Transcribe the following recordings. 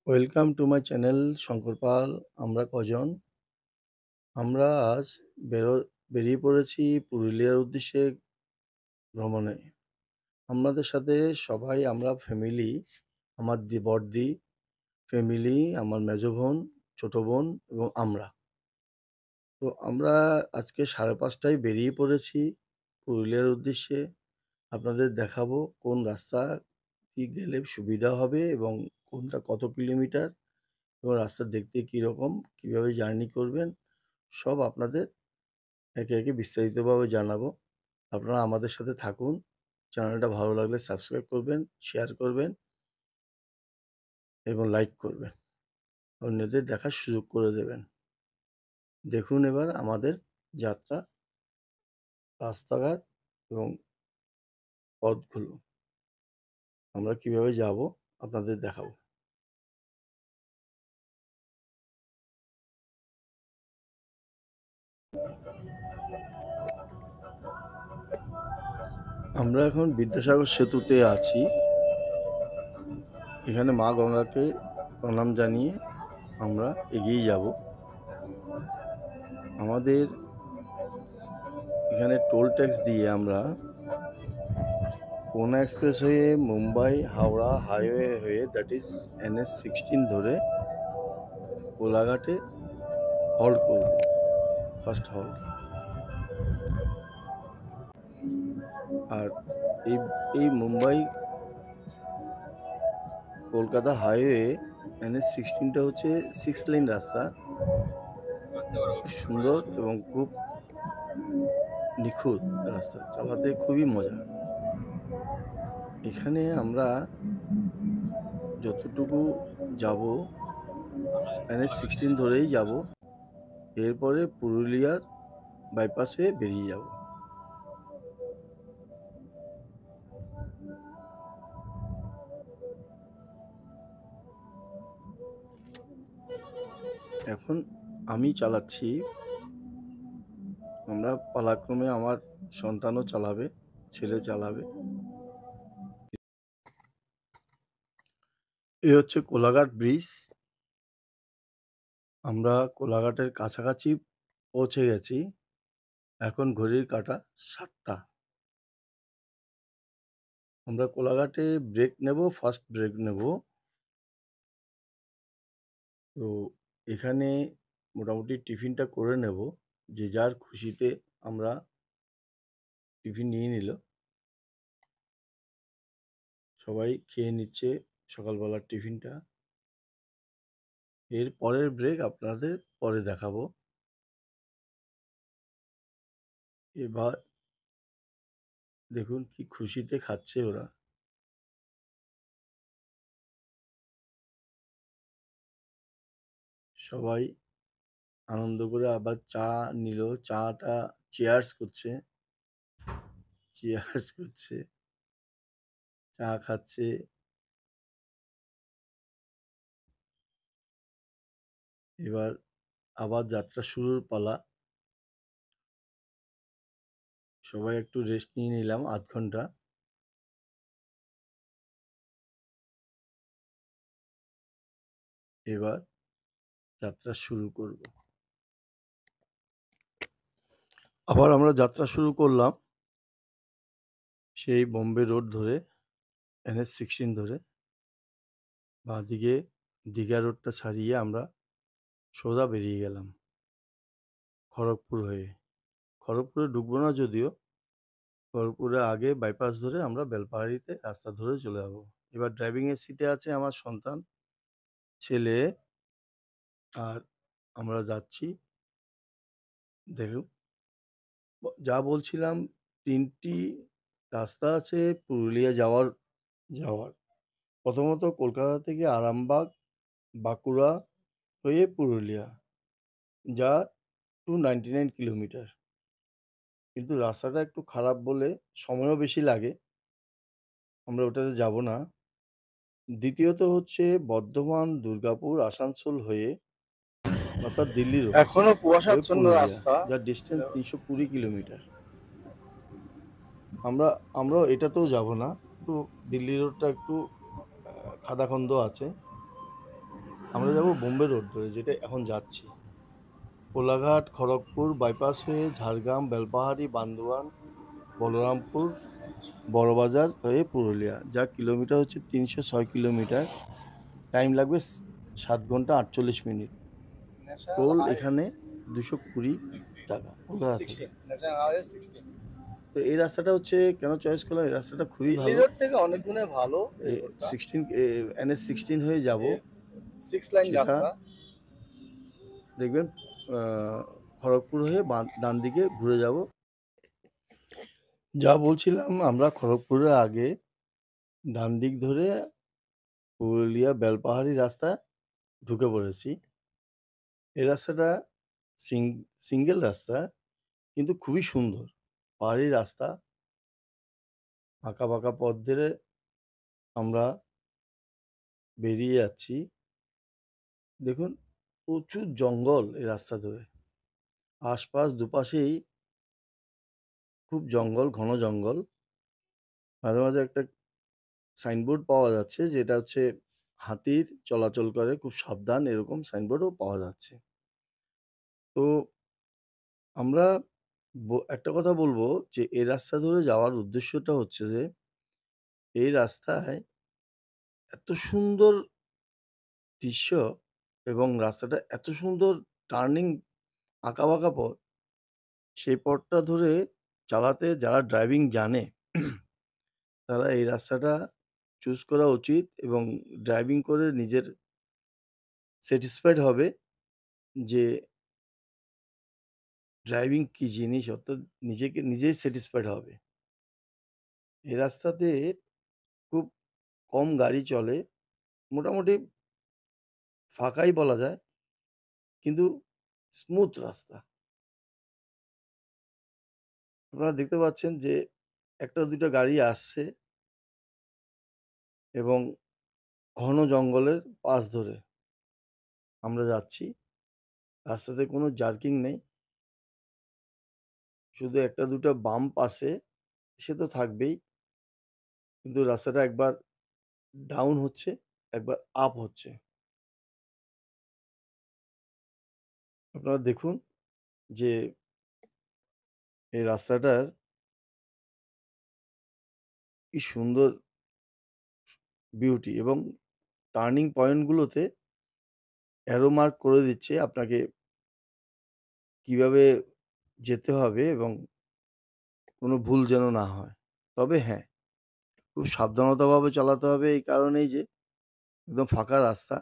Welcome to my channel Shankar Pal. আমরা কজন? আমরা আজ বেরিয়ে পড়েছি পুরুলিয়ার উদ্দেশ্যে ভ্রমণে। আমাদের সাথে সবাই আমরা ফ্যামিলি, আমার বড়দি, ফ্যামিলি, আমার মেজো বোন, ছোট বোন এবং আমরা। তো আমরা আজকে 5:30টায় বেরিয়ে পড়েছি পুরুলিয়ার উদ্দেশ্যে। আপনাদের দেখাবো কোন রাস্তা কি গেলে সুবিধা হবে এবং কোনটা কত কিলোমিটার এবং রাস্তা দেখতে কীরকম, কীভাবে জার্নি করবেন, সব আপনাদের একে একে বিস্তারিতভাবে জানাবো। আপনারা আমাদের সাথে থাকুন। চ্যানেলটা ভালো লাগলে সাবস্ক্রাইব করবেন, শেয়ার করবেন এবং লাইক করবেন। অন্যদের দেখার সুযোগ করে দেবেন। দেখুন এবার আমাদের যাত্রা, রাস্তাঘাট এবং পথগুলো। আমরা কিভাবে যাব আপনাদের দেখাবো। আমরা এখন বিদ্যাসাগর সেতুতে আছি। এখানে মা গঙ্গাকে প্রণাম জানিয়ে আমরা এগিয়ে যাব। আমাদের এখানে টোল ট্যাক্স দিয়ে আমরা কোনা এক্সপ্রেস হয়ে মুম্বাই হাওড়া হাইওয়ে হয়ে দ্যাট ইজ NH-16 ধরে কোলাঘাটে হল্ট করব, ফার্স্ট হল্ট। আর এই এই মুম্বাই কলকাতা হাইওয়ে NH-16টা হচ্ছে 6 লেন রাস্তা, সুন্দর এবং খুব নিখুঁত রাস্তা, চালাতে খুবই মজা। এখানে আমরা যতটুকু যাব NH-16 ধরেই যাব, এরপরে পুরুলিয়ার বাইপাস হয়ে বেরিয়ে যাব। এখন আমি চালাচ্ছি, আমরা পালাক্রমে আমার সন্তানও চালাবে, ছেলে চালাবে। এ হচ্ছে কোলাঘাট ব্রিজ। আমরা কোলাঘাটের কাছাকাছি পৌঁছে গেছি। এখন ঘড়ির কাঁটা 7টা। আমরা কোলাঘাটে ব্রেক নেব, ফার্স্ট ব্রেক নেব। তো এখানে মোটামুটি টিফিনটা করে নেব। যে যার খুশিতে আমরা টিফিন নিয়ে নিল। সবাই খেয়ে নিচ্ছে সকালবেলার টিফিনটা। এর পরের ব্রেক আপনাদের পরে দেখাবো। এবার দেখুন কি খুশিতে খাচ্ছে ওরা। সবাই আনন্দ করে আবার চা নিল, চাটা চেয়ার্স করছে, চেয়ার্স করছে, চা খাচ্ছে। এবার আবার যাত্রা শুরুর পালা। সবাই একটু রেস্ট নিয়ে নিলাম আধ ঘন্টা। এবার যাত্রা শুরু করব। আবার আমরা যাত্রা শুরু করলাম সেই বোম্বে রোড ধরে, NH-16 ধরে। বাঁদিকে দীঘা রোডটা ছাড়িয়ে আমরা সোজা বেরিয়ে গেলাম খড়গপুর হয়ে। খড়গপুরে ঢুকবো না যদিও, খড়গপুরের আগে বাইপাস ধরে আমরা বেলপাহাড়িতে রাস্তা ধরে চলে যাব। এবার ড্রাইভিংয়ের সিটে আছে আমার সন্তান, ছেলে, আর আমরা যাচ্ছি। দেখুন, যা বলছিলাম, 3টি রাস্তা আছে পুরুলিয়া যাওয়ার। প্রথমত কলকাতা থেকে আরামবাগ, বাঁকুড়া হয়ে পুরুলিয়া, যা 299 কিলোমিটার। কিন্তু রাস্তাটা একটু খারাপ বলে সময়ও বেশি লাগে, আমরা ওটাতে যাব না। দ্বিতীয়ত হচ্ছে বর্ধমান, দুর্গাপুর, আসানসোল হয়ে অর্থাৎ দিল্লি রোড এখনো হয়ে কুয়াশাচ্ছন্ন পুরুলিয়া, রাস্তা। যার ডিস্টেন্স 320 কিলোমিটার। আমরাও এটাতেও যাব না। একটু দিল্লি রোডটা একটু খাদাখন্দ আছে। আমরা যাব বোম্বে রোড ধরে, যেটা এখন যাচ্ছি। কোলাঘাট, খড়গপুর বাইপাস হয়ে ঝাড়গ্রাম, বেলপাহাড়ি, বান্দোয়ান, বলরামপুর, বড়বাজার হয়ে পুরুলিয়া। যা কিলোমিটার হচ্ছে ৩০৬ কিলোমিটার। টাইম লাগবে ৭ ঘন্টা ৪৮ মিনিট। টোল এখানে ২২০ টাকা কলকাতা থেকে। তো এই রাস্তাটা হচ্ছে কেন চয়েস করলাম, এই রাস্তাটা খুবই দিল্লি ভালো। রোড থেকে অনেক গুণে ভালো এই রোডটা। 16 NH-16 হয়ে যাব। 6 লাইন সেটা রাস্তা। দেখবেন খড়গপুর হয়ে ডান দিকে ঘুরে যাব। যা বলছিলাম, আমরা খড়গপুরের আগে ডান দিক ধরে পুরুলিয়া বেলপাহাড়ি রাস্তায় ঢুকে পড়েছি। এই রাস্তাটা সিঙ্গেল রাস্তা, কিন্তু খুবই সুন্দর। পাহাড়ি রাস্তা, আঁকা বাঁকা পথ ধরে আমরা বেরিয়ে যাচ্ছি। দেখুন, প্রচুর জঙ্গল এই রাস্তা ধরে। আশপাশ দুপাশেই খুব জঙ্গল, ঘন জঙ্গল। মাঝে মাঝে একটা সাইনবোর্ড পাওয়া যাচ্ছে, যেটা হচ্ছে হাতির চলাচল করে, খুব সাবধান, এরকম সাইনবোর্ডও পাওয়া যাচ্ছে। তো আমরা একটা কথা বলবো যে এই রাস্তা ধরে যাওয়ার উদ্দেশ্যটা হচ্ছে যে এই রাস্তায় এত সুন্দর দৃশ্য এবং রাস্তাটা এত সুন্দর টার্নিং, আঁকাবাঁকা পথ। সেই পথটা ধরে চালাতে যারা ড্রাইভিং জানে তারা এই রাস্তাটা চুজ করা উচিত এবং ড্রাইভিং করে নিজের স্যাটিসফাইড হবে যে ড্রাইভিং কি জিনিস, অর্থাৎ নিজেকে নিজেই স্যাটিসফাইড হবে। এই রাস্তাতে খুব কম গাড়ি চলে, মোটামুটি ফাঁকাই বলা যায়, কিন্তু স্মুথ রাস্তা। আপনারা দেখতে পাচ্ছেন যে ১টা ২টা গাড়ি আসছে এবং ঘন জঙ্গলের পাশ ধরে আমরা যাচ্ছি। রাস্তাতে কোনো জার্কিং নেই। শুধু ১টা ২টা বাম্প আছে, সে তো থাকবেই। কিন্তু রাস্তাটা একবার ডাউন হচ্ছে, একবার আপ হচ্ছে। আপনারা দেখুন যে এই রাস্তাটার কি সুন্দর বিউটি, এবং টার্নিং পয়েন্ট গুলোতে অ্যারো মার্ক করে দিচ্ছে আপনাকে কিভাবে যেতে হবে এবং কোনো ভুল যেন না হয়। তবে হ্যাঁ, খুব সাবধানতাভাবে চালাতে হবে, এই কারণেই যে একদম ফাঁকা রাস্তা।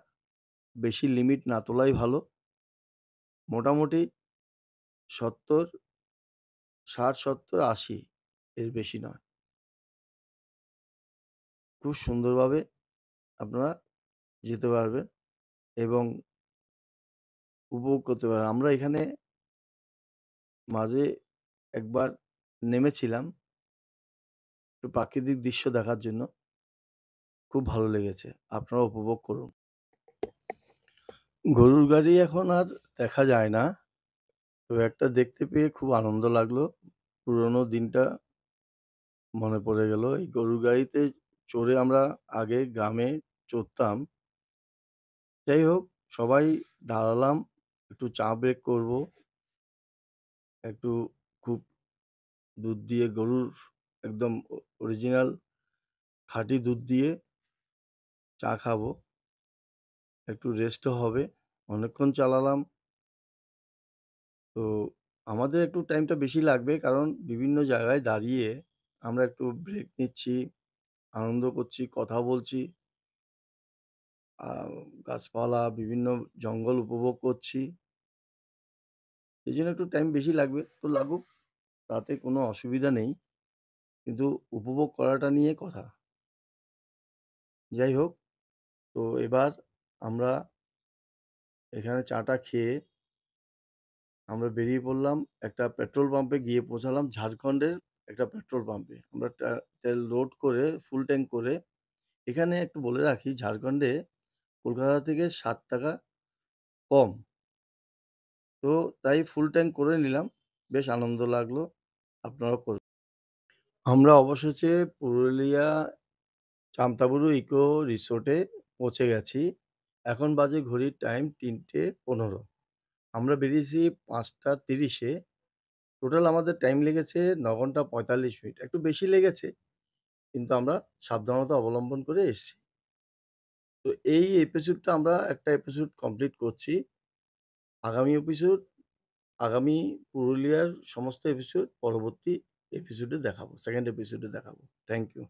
বেশি লিমিট না তোলাই ভালো। মোটামুটি ৭০, ৬০, ৭০, ৮০, এর বেশি নয়। খুব সুন্দরভাবে আপনারা যেতে পারবেন এবং উপভোগ করতে পারবেন। আমরা এখানে মাঝে একবার নেমেছিলাম একটু প্রাকৃতিক দৃশ্য দেখার জন্য। খুব ভালো লেগেছে। আপনারাও উপভোগ করুন। গরুর গাড়ি এখন আর দেখা যায় না। তো একটা দেখতে পেয়ে খুব আনন্দ লাগলো। পুরনো দিনটা মনে পড়ে গেল। এই গরুর গাড়িতে চড়ে আমরা আগে গ্রামে চড়তাম। যাই হোক, সবাই দাঁড়ালাম, একটু চা ব্রেক করবো। একটু খুব দুধ দিয়ে গরুর একদম অরিজিনাল খাঁটি দুধ দিয়ে চা খাবো। একটু রেস্টও হবে। অনেকক্ষণ চালালাম। তো আমাদের একটু টাইমটা বেশি লাগবে, কারণ বিভিন্ন জায়গায় দাঁড়িয়ে আমরা একটু ব্রেক নিচ্ছি, আনন্দ করছি, কথা বলছি। আ গাছপালা, বিভিন্ন জঙ্গল উপভোগ করছি। এজন্য একটু টাইম বেশি লাগবে। তো লাগুক, তাতে কোনো অসুবিধা নেই। কিন্তু উপভোগ করাটা নিয়ে কথা। যাই হোক, তো এবার আমরা এখানে চাটা খেয়ে আমরা বেরিয়ে পড়লাম। একটা পেট্রোল পাম্পে গিয়ে পৌঁছালাম, ঝাড়খণ্ডের একটা পেট্রোল পাম্পে। আমরা তেল লোড করে ফুল ট্যাঙ্ক করে, এখানে একটু বলে রাখি, ঝাড়খণ্ডে কলকাতা থেকে ৳৭ কম। তো তাই ফুল ট্যাঙ্ক করে নিলাম। বেশ আনন্দ লাগলো। আপনারাও করবেন। আমরা অবশেষে পুরুলিয়া চামতাবুরু ইকো রিসোর্টে পৌঁছে গেছি। এখন বাজে ঘড়ির টাইম ৩:১৫। আমরা বেরিয়েছি ৫:৩০ এ। টোটাল আমাদের টাইম লেগেছে ৯ ঘন্টা ৪৫ মিনিট। একটু বেশি লেগেছে, কিন্তু আমরা সাবধানতা অবলম্বন করে এসেছি। তো এই এপিসোডটা আমরা একটা এপিসোড কমপ্লিট করছি। আগামী এপিসোড আগামী পুরুলিয়ার সমস্ত এপিসোড পরবর্তী এপিসোডে দেখাবো। 2nd এপিসোডে দেখাবো। Thank you.